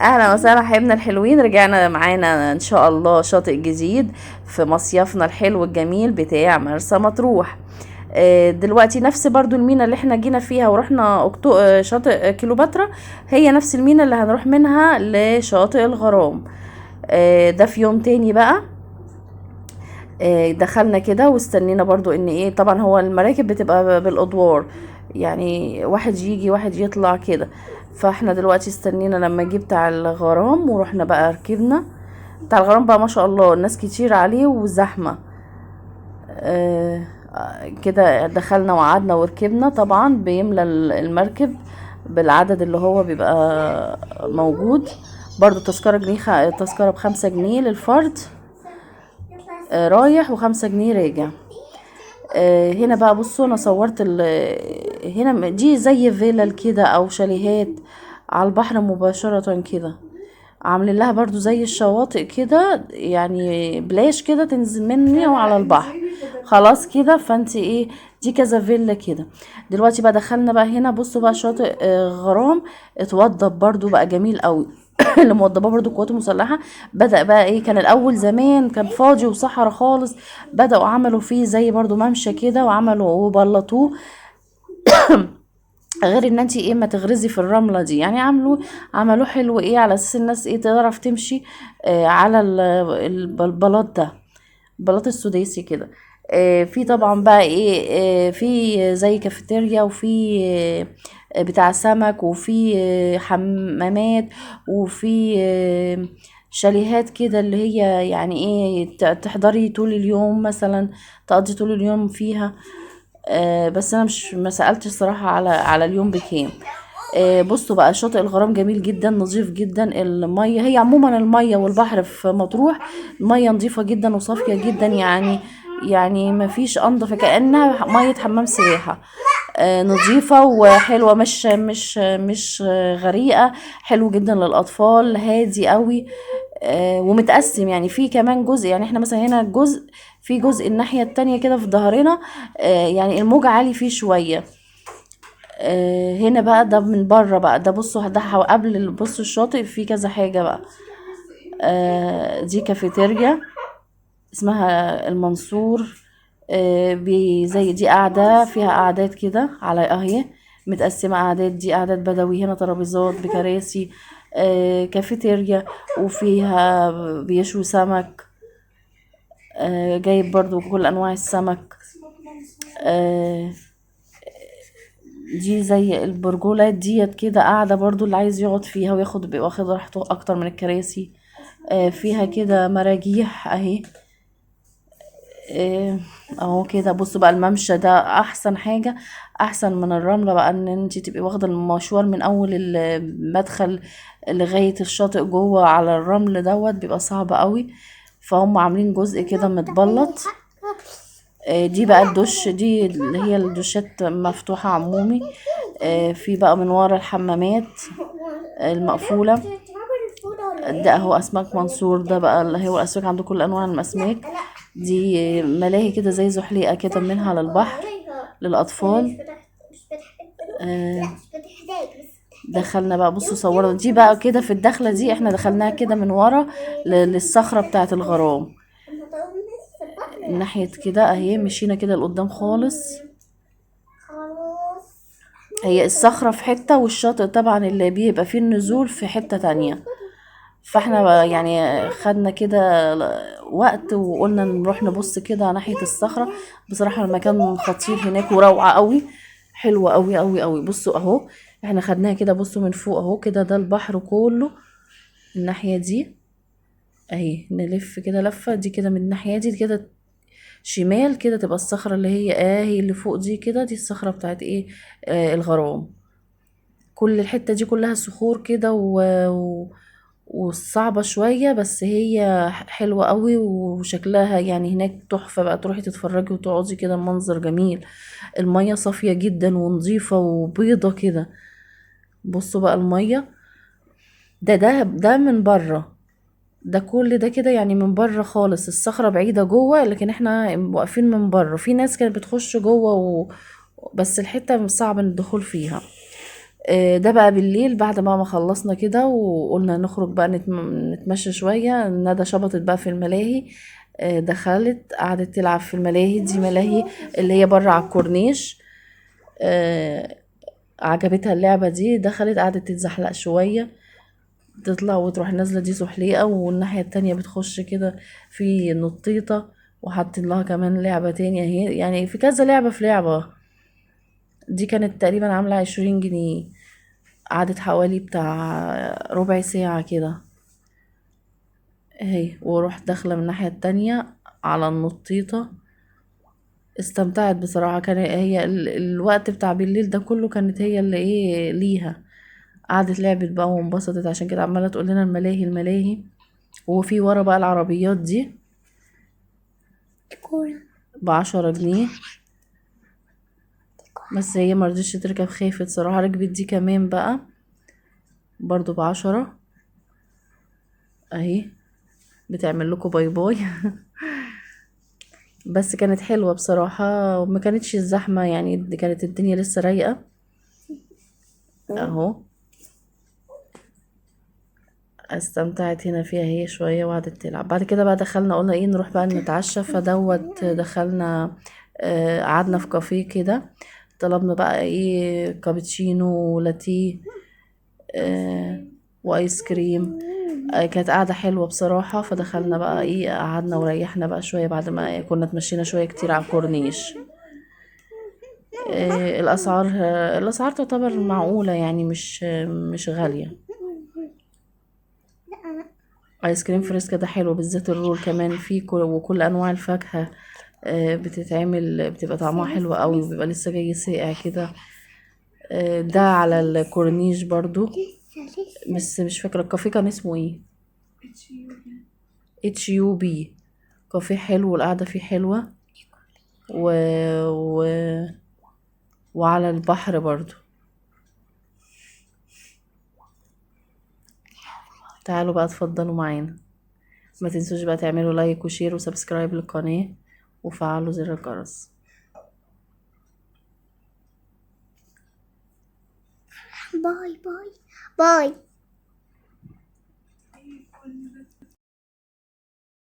اهلا وسهلا حبايبنا الحلوين، رجعنا معانا ان شاء الله شاطئ جديد في مصيفنا الحلو الجميل بتاع مرسى مطروح. دلوقتي نفس برضو المينا اللي احنا جينا فيها ورحنا شاطئ كيلوباترا، هي نفس المينا اللي هنروح منها لشاطئ الغرام. ده في يوم تاني بقى. دخلنا كده واستنينا برضو ان ايه، طبعا هو المراكب بتبقى بالادوار، يعني واحد يجي واحد يطلع كده. فاحنا دلوقتي استنينا لما جه بتاع الغرام ورحنا بقى ركبنا. بتاع الغرام بقى ما شاء الله الناس كتير عليه وزحمة. آه كده دخلنا وقعدنا وركبنا، طبعا بيملى المركب بالعدد اللي هو بيبقى موجود. برضو تذكرة جنيه، تذكرة ب5 جنيه للفرد رايح و5 جنيه راجع. هنا بقى بصوا انا صورت هنا دي زي فيلل كده او شاليهات على البحر مباشرة كده، عاملين لها برضو زي الشواطئ كده، يعني بلاش كده تنزل مني وعلى البحر خلاص كده. فانت ايه، دي كذا فيلا كده. دلوقتي بقى دخلنا بقى هنا، بصوا بقى شاطئ غرام اتوضب برضو بقى جميل قوي. اللي موضباه برضو القوات المسلحة. بدأ بقى ايه، كان الاول زمان كان فاضي وصحراء خالص، بدأوا عملوا فيه زي برضو ممشى كده وعملوا وبلطوه. غير ان انتي ايه ما تغرزي في الرملة دي، يعني عملوه حلو ايه على اساس الناس ايه تعرف تمشي على البلاط ده، البلاط السداسي كده. في طبعا بقى ايه، في زي كافيتيريا، وفي بتاع سمك، وفي حمامات، وفي شاليهات كده اللي هي يعني ايه تحضري طول اليوم مثلا، تقضي طول اليوم فيها. بس انا مش ما سالتش الصراحه على اليوم بكام. بصوا بقى شاطئ الغرام جميل جدا، نظيف جدا الميه، هي عموما الميه والبحر في مطروح الميه نظيفه جدا وصافيه جدا، يعني ما فيش انضف، كانها ميه حمام سباحه. نظيفه وحلوه، مش غريقه، حلو جدا للاطفال، هادي قوي. ومتقسم، يعني في كمان جزء، يعني احنا مثلا هنا جزء، في جزء الناحية التانية كده في ظهرنا، يعني الموج عالي فيه شوية. هنا بقى ده من بره بقى، ده بصوا ده قبل بصوا الشاطئ فيه كذا حاجة بقى. دي كافيتيريا اسمها المنصور. زي دي قاعدة فيها قعدات كده على اهي، متقسمة قعدات، دي قعدات بدوي، هنا ترابيزات بكراسي. كافيتيريا وفيها بيشوي سمك. جايب برضو كل انواع السمك. آه، دي زي البرجولات ديت كده قاعدة برضو، اللي عايز يقعد فيها وياخد بيبقى واخد راحته اكتر من الكراسي. فيها كده مراجيح اهي. اهو كده بصوا بقى الممشى ده احسن حاجة، احسن من الرملة بقى، ان انت تبقي واخدة المشوار من اول المدخل لغاية الشاطئ جوه على الرمل دوت بيبقى صعب قوي. فهم عاملين جزء كده متبلط. دي بقى الدش، دي اللي هي الدشات مفتوحة عمومي. في بقى من ورا الحمامات المقفولة. ده اهو اسماك منصور، ده بقى اللي هو الاسماك، عنده كل انواع الاسماك. دي ملاهي كده زي زحليقة كده منها للبحر للاطفال. آه، دخلنا بقى بصوا صورنا دي بقى كده في الدخلة دي، احنا دخلناها كده من ورا للصخرة بتاعة الغرام. ناحية كده اهي، مشينا كده لقدام خالص. هي الصخرة في حتة والشاطئ طبعا اللي بيبقى فيه النزول في حتة تانية. فاحنا يعني خدنا كده وقت وقلنا نروح نبص كده ناحية الصخرة. بصراحة المكان خطير هناك وروعة قوي، حلوة قوي قوي قوي. بصوا اهو، احنا خدناها كده، بصوا من فوق اهو كده، ده البحر كله الناحية دي اهي. نلف كده لفة دي كده من الناحية دي كده شمال كده، تبقى الصخرة اللي هي هي اللي فوق دي كده، دي الصخرة بتاعت ايه، الغرام. كل الحتة دي كلها صخور كده وصعبة شوية، بس هي حلوة قوي وشكلها يعني هناك تحفة بقى، تروحي تتفرجي وتقعدي كده، المنظر جميل. المية صافية جدا ونظيفة وبيضة كده. بصوا بقى المية، ده من بره، ده كل ده كده يعني من بره خالص، الصخرة بعيدة جوه، لكن احنا واقفين من بره. في ناس كانت بتخش جوه بس الحتة صعب الدخول فيها. ده بقى بالليل بعد ما خلصنا كده وقلنا نخرج بقى نتمشى شوية. ندى شبطت بقى في الملاهي. دخلت قعدت تلعب في الملاهي دي، ملاهي اللي هي بره على الكورنيش. آه، عجبتها اللعبة دي، دخلت قعدت تتزحلق شوية، تطلع وتروح نازلة دي زحليقة، والناحية التانية بتخش كده في نطيطة، وحاطين لها كمان لعبة تانية هي يعني في كذا لعبة في لعبة. دي كانت تقريبا عاملة 20 جنيه. قعدت حوالي بتاع ربع ساعة كده اهي، ورحت داخلة من الناحية التانية على النطيطة. استمتعت بصراحة. كان هي الوقت بتاع بالليل ده كله كانت هي اللي ايه ليها. قعدت لعبت بقى وانبسطت، عشان كده عمالة تقول لنا الملاهي الملاهي. وفي ورا بقى العربيات دي ب10 جنيه. بس هي مرضتش تركب، خافت صراحة. ركبت دي كمان بقى برضو ب10 اهي، بتعمل لكم باي باي. بس كانت حلوة بصراحة، وما كانتش الزحمة يعني، كانت الدنيا لسه رايقة اهو. استمتعت هنا فيها هي شوية وقعدت تلعب. بعد كده بقى دخلنا قلنا ايه نروح بقى نتعشى، فدوت دخلنا. قعدنا في كافيه كده، طلبنا بقى ايه كابتشينو ولاتيه آه وايس كريم. كانت قاعدة حلوة بصراحة. فدخلنا بقى ايه قعدنا وريحنا بقى شوية بعد ما كنا اتمشينا شوية كتير على الكورنيش. الأسعار تعتبر معقولة يعني، مش غالية. ايس كريم فريسكا ده حلو، بالذات الرول كمان فيه وكل انواع الفاكهة بتتعمل، بتبقى طعمها حلو قوي، وبيبقى لسه جاي ساقع كده. ده على الكورنيش برضو. بس مش فاكرة الكافيه كان اسمه ايه. HUB كافيه حلو، والقعدة فيه حلوة و... و... وعلى البحر برضو. تعالوا بقى اتفضلوا معانا. ما تنسوش بقى تعملوا لايك وشير وسبسكرايب للقناة، وفعلوا زر الجرس. باي باي باي.